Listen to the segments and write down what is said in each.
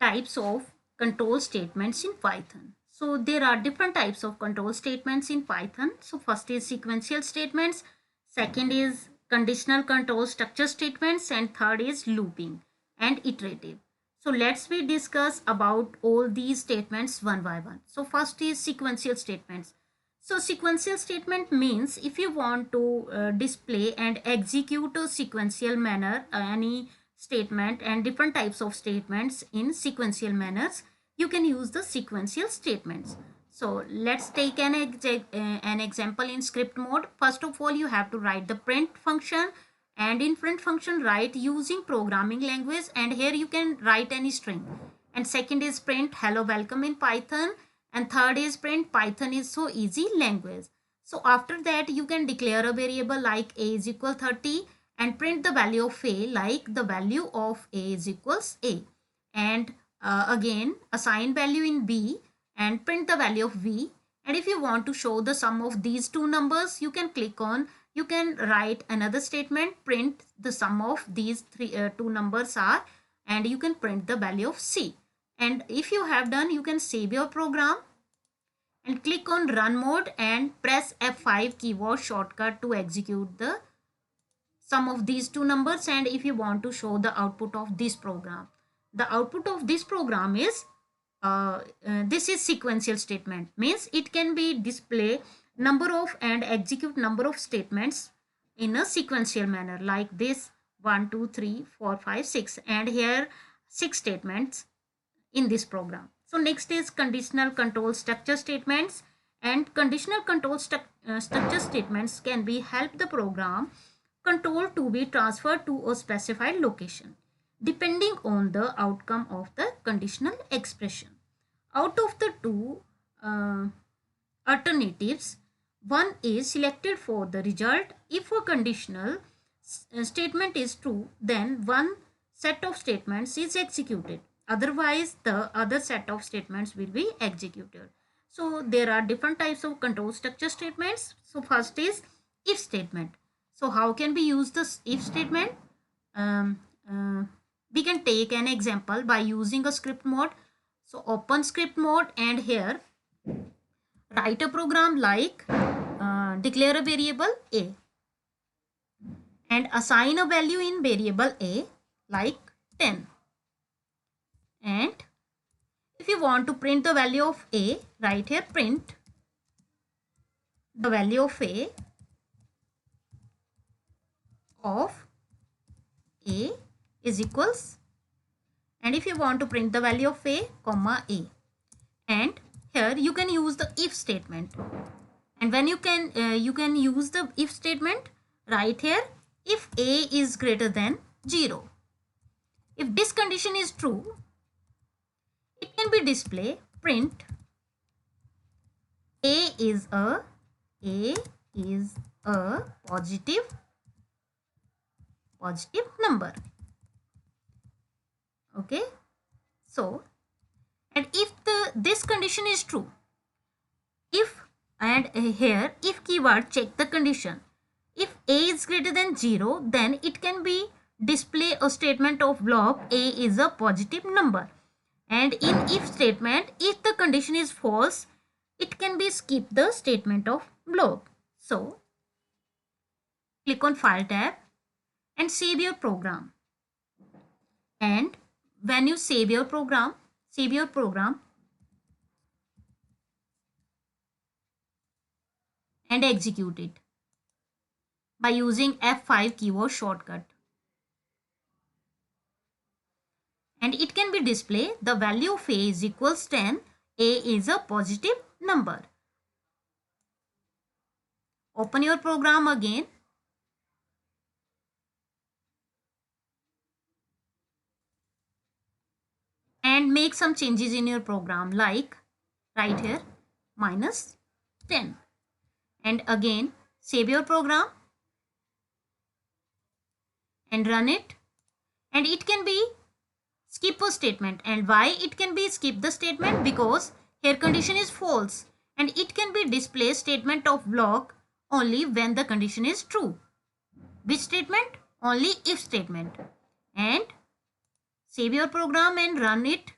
types of control statements in Python. So there are different types of control statements in Python. So first is sequential statements, second is conditional control structure statements, and third is looping and iterative. So let's we discuss about all these statements one by one. So first is sequential statements. So sequential statement means if you want to display and execute a sequential manner any statement and different types of statements in sequential manners, you can use the sequential statements. So let's take an example in script mode. First of all, you have to write the print function, and in print function write using programming language, and here you can write any string. And second is print hello welcome in Python, and third is print Python is so easy language. So after that you can declare a variable like a is equal 30 and print the value of a like the value of a is equals a, and again assign value in b and print the value of v. And if you want to show the sum of these two numbers, you can write another statement, print the sum of these two numbers are, and you can print the value of c. And if you have done, you can save your program and click on run mode and press F5 keyboard shortcut to execute the sum of these two numbers. And if you want to show the output of this program, the output of this program is this is sequential statement, means it can be display number of and execute number of statements in a sequential manner like this 1 2 3 4 5 6, and here 6 statements in this program. So next is conditional control structure statements, and conditional control structure statements can be help the program control to be transferred to a specified location depending on the outcome of the conditional expression. Out of the two alternatives, one is selected for the result. If a conditional statement is true, then one set of statements is executed. Otherwise, the other set of statements will be executed. So there are different types of control structure statements. So first is if statement. So how can we use this if statement? We can take an example by using a script mode. So open script mode and here write a program like declare a variable a and assign a value in variable a like 10. And if you want to print the value of a, write here print the value of a is equals, and if you want to print the value of a comma a, and here you can use the if statement. And when you can use the if statement, write here if a is greater than 0. If this condition is true, it can be display print a is a positive number. Okay, so and if this condition is true, if and here if keyword check the condition, if a is greater than 0, then it can be display a statement of block a is a positive number. And in if statement, if the condition is false, it can be skip the statement of block. So click on file tab and save your program. And when you save your program and execute it by using F5 keyboard shortcut. And it can be display the value of a is equals 10, a is a positive number. Open your program again. And make some changes in your program like right here -10. And again save your program and run it. And it can be skip a statement. And why it can be skip the statement? Because here condition is false, and it can be display statement of block only when the condition is true. Which statement? Only if statement. And save your program and run it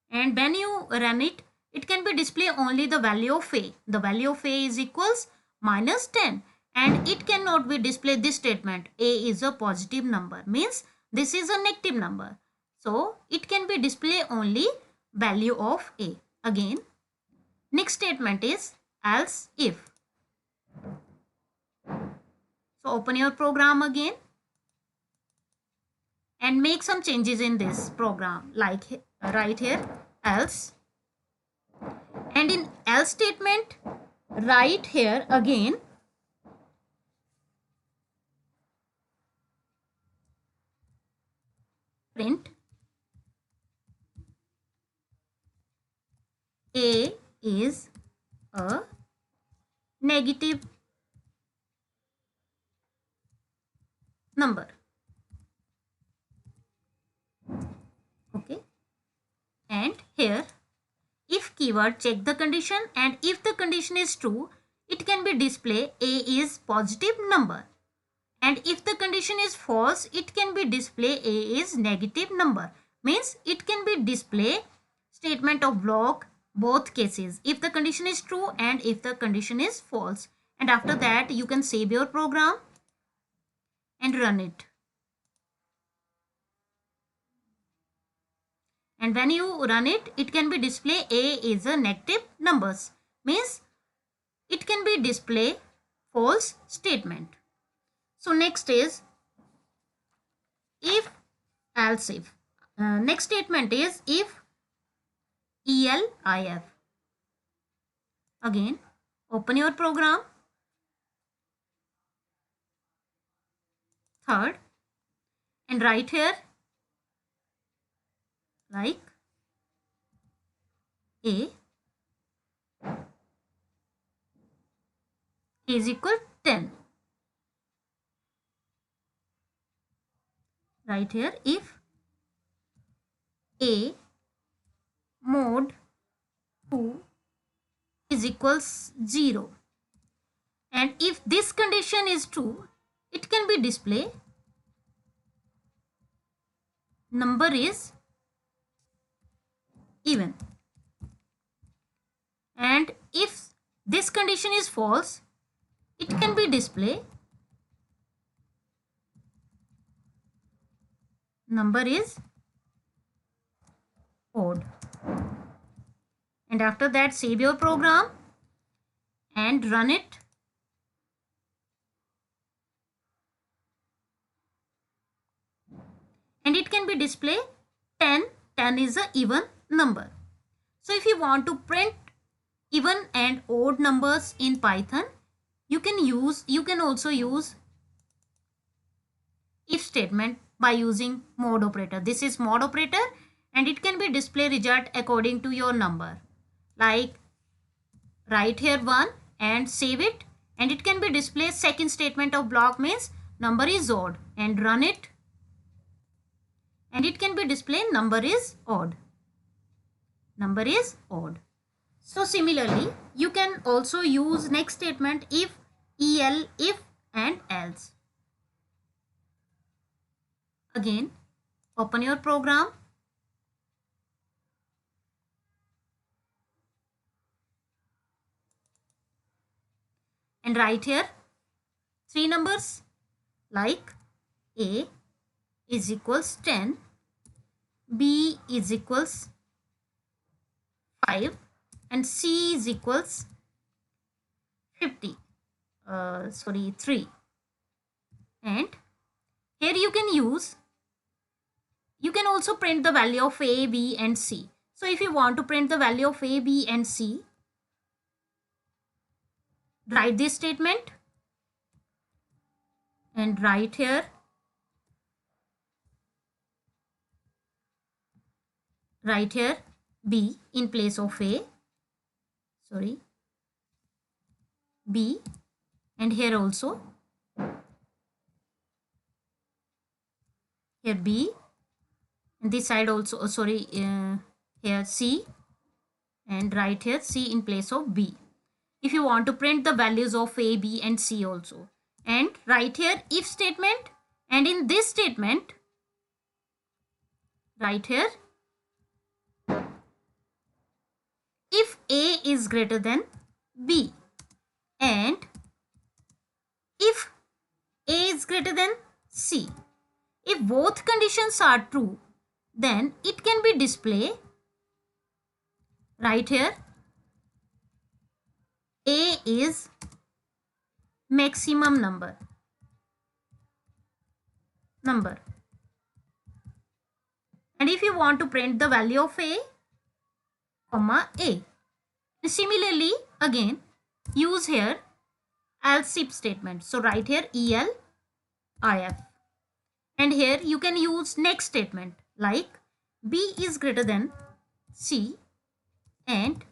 and when you run it, it can be display only the value of a. The value of a is equals minus 10, and it cannot be displayed this statement. A is a positive number, means this is a negative number. So it can be display only value of a. Again, next statement is else if. So open your program again and make some changes in this program, like right here else, and in else statement right here again print a is a negative number. Okay, and here if keyword check the condition, and if the condition is true, it can be display a is positive number, and if the condition is false, it can be display a is negative number. Means it can be display statement of block both cases, if the condition is true and if the condition is false. And after that you can save your program and run it. And when you run it, it can be display a is a negative numbers, means it can be display false statement. So next is if else if. Next statement is if elif. Again open your program, third, and write here like a is equal 10. Right here if a mod 2 is equals 0, and if this condition is true, it can be display number is even, and if this condition is false, it can be display number is odd. And after that save your program and run it. And it can be display 10. 10 is a even number. So if you want to print even and odd numbers in Python, you can also use if statement by using mod operator. This is mod operator, and it can be display result according to your number. Like write here 1 and save it, and it can be display second statement of block, means number is odd, and run it, and it can be display number is odd. Number is odd. So similarly you can also use next statement if, el, if and else. Again open your program and write here three numbers like a is equals 10, b is equals 5, and c is equals 3. And here you can also print the value of a, b and c. So if you want to print the value of a, b and c, write this statement and write here b in place of a, b, and here also here b, and this side also here c, and write here c in place of b. If you want to print the values of a, b and c also, and write here if statement, and in this statement write here A is greater than B, and if A is greater than C. If both conditions are true, then it can be displayed right here. A is maximum number. And if you want to print the value of A, comma A. Similarly, again, use here else if statement. So write here EL IF. And here you can use next statement like B is greater than C and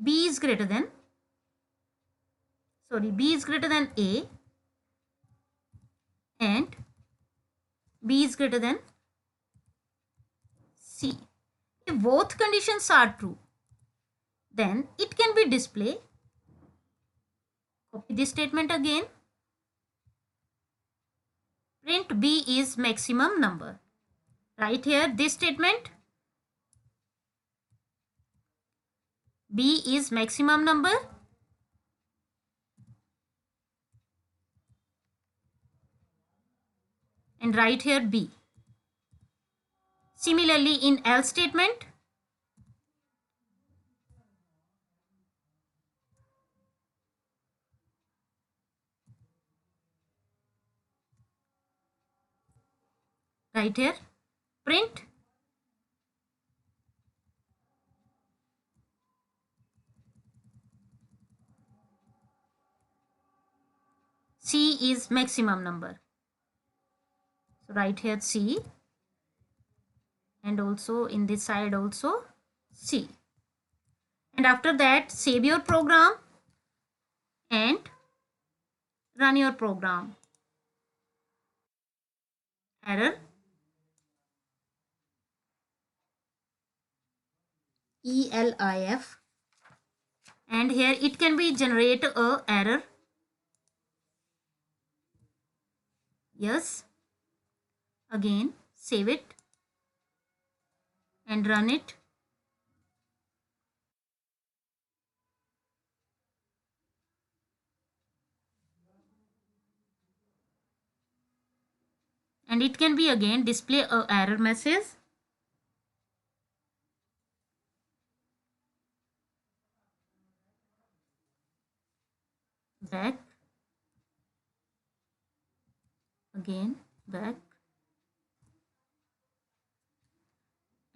B is greater than A and B is greater than C. If both conditions are true, then it can be displayed. Copy this statement again. Print B is maximum number. Right here this statement. B is maximum number. And write here B. Similarly, in else statement, write here print C is maximum number. So write here C, and also in this side also C. And after that, save your program and run your program. Error ELIF, and here it can be generate a error. Yes. Again save it and run it. And it can be again display a error message. Back, again back,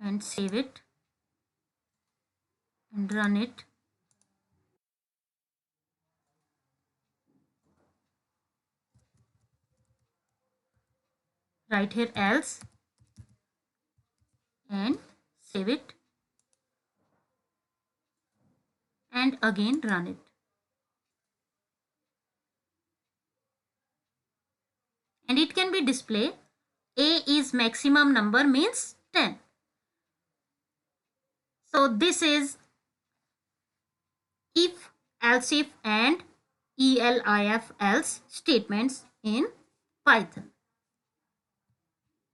and save it and run it. Write here else and save it and again run it. And it can be display A is maximum number means 10. So this is if, else if and ELIF else statements in Python.